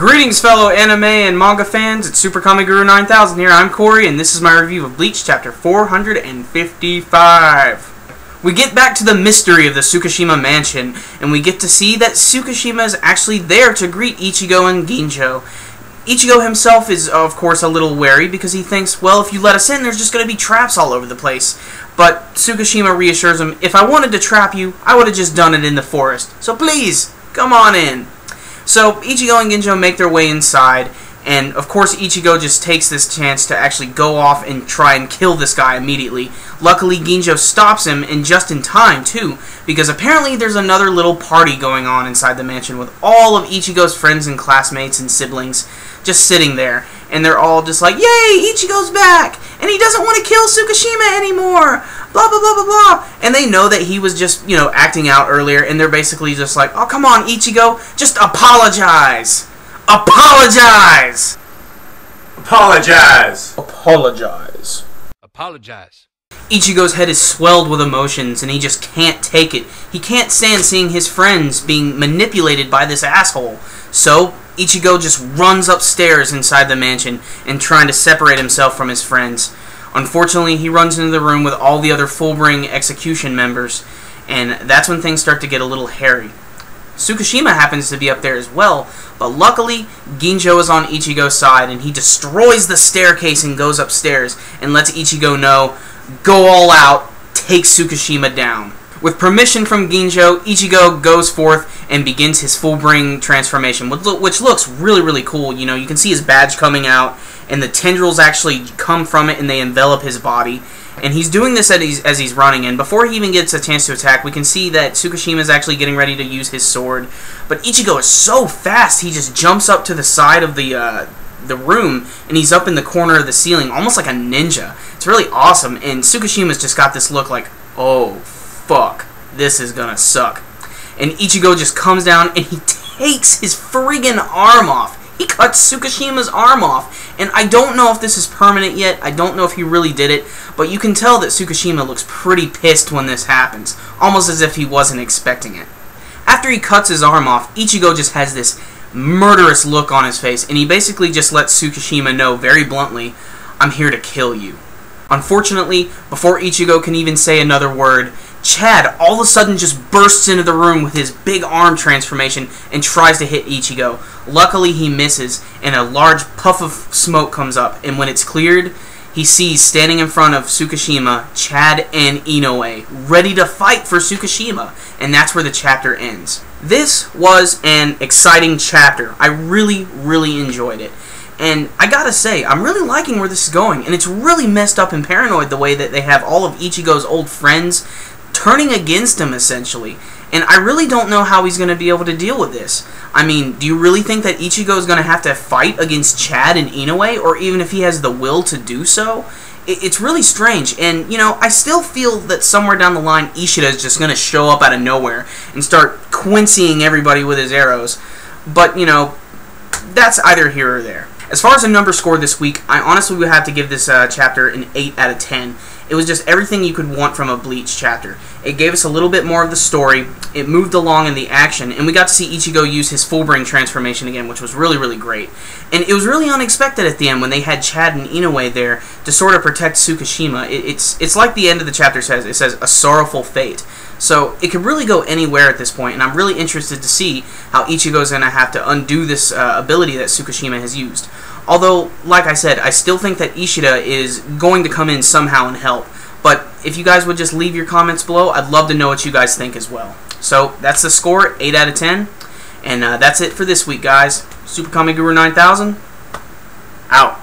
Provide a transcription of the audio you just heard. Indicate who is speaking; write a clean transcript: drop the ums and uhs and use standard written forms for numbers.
Speaker 1: Greetings, fellow anime and manga fans. It's SuperKamiGuru9000 here. I'm Corey, and this is my review of Bleach, Chapter 455. We get back to the mystery of the Tsukishima mansion, and we get to see that Tsukishima is actually there to greet Ichigo and Ginjo. Ichigo himself is, of course, a little wary because he thinks, well, if you let us in, there's just going to be traps all over the place. But Tsukishima reassures him, if I wanted to trap you, I would have just done it in the forest. So please, come on in. So Ichigo and Ginjo make their way inside, and of course Ichigo just takes this chance to actually go off and try and kill this guy immediately. Luckily Ginjo stops him, and just in time too, because apparently there's another little party going on inside the mansion with all of Ichigo's friends and classmates and siblings just sitting there, and they're all just like, yay, Ichigo's back, and he doesn't want to kill Tsukishima anymore, blah blah blah blah blah. And they know that he was just, you know, acting out earlier, and they're basically just like, oh, come on, Ichigo, just apologize. Apologize.
Speaker 2: Apologize.
Speaker 1: Apologize.
Speaker 3: Apologize.
Speaker 1: Ichigo's head is swelled with emotions, and he just can't take it. He can't stand seeing his friends being manipulated by this asshole. So Ichigo just runs upstairs inside the mansion and trying to separate himself from his friends. Unfortunately, he runs into the room with all the other Fullbring execution members, and that's when things start to get a little hairy. Tsukishima happens to be up there as well, but luckily, Ginjo is on Ichigo's side, and he destroys the staircase and goes upstairs and lets Ichigo know, go all out, take Tsukishima down. With permission from Ginjo, Ichigo goes forth and begins his Fullbring transformation, which looks really, really cool. You know, you can see his badge coming out, and the tendrils actually come from it, and they envelop his body. And he's doing this as he's running, and before he even gets a chance to attack, we can see that Tsukishima is actually getting ready to use his sword. But Ichigo is so fast, he just jumps up to the side of the room, and he's up in the corner of the ceiling, almost like a ninja. It's really awesome, and Tsukishima's just got this look like, oh, fuck, this is gonna suck. And Ichigo just comes down, and he takes his friggin' arm off. He cuts Tsukishima's arm off, and I don't know if this is permanent yet. I don't know if he really did it, but you can tell that Tsukishima looks pretty pissed when this happens, almost as if he wasn't expecting it. After he cuts his arm off, Ichigo just has this murderous look on his face, and he basically just lets Tsukishima know very bluntly, I'm here to kill you. Unfortunately, before Ichigo can even say another word, Chad all of a sudden just bursts into the room with his big arm transformation and tries to hit Ichigo. Luckily, he misses, and a large puff of smoke comes up, and when it's cleared, he sees standing in front of Tsukishima, Chad and Inoue, ready to fight for Tsukishima, and that's where the chapter ends. This was an exciting chapter. I really, really enjoyed it. And I gotta say, I'm really liking where this is going, and it's really messed up and paranoid the way that they have all of Ichigo's old friends turning against him, essentially. And I really don't know how he's going to be able to deal with this. I mean, do you really think that Ichigo is going to have to fight against Chad and Inoue, or even if he has the will to do so? It's really strange, and, you know, I still feel that somewhere down the line, Ishida is just going to show up out of nowhere and start quincying everybody with his arrows. But, you know, that's either here or there. As far as a number score this week, I honestly would have to give this chapter an 8 out of 10. It was just everything you could want from a Bleach chapter. It gave us a little bit more of the story, it moved along in the action, and we got to see Ichigo use his Fullbring transformation again, which was really, really great. And it was really unexpected at the end when they had Chad and Inoue there to sort of protect Tsukishima. It's like the end of the chapter says, it says, a sorrowful fate. So it could really go anywhere at this point, and I'm really interested to see how Ichigo's going to have to undo this ability that Tsukishima has used. Although, like I said, I still think that Ishida is going to come in somehow and help. But if you guys would just leave your comments below, I'd love to know what you guys think as well. So that's the score, 8 out of 10. And that's it for this week, guys. SuperKamiGuru9000, out.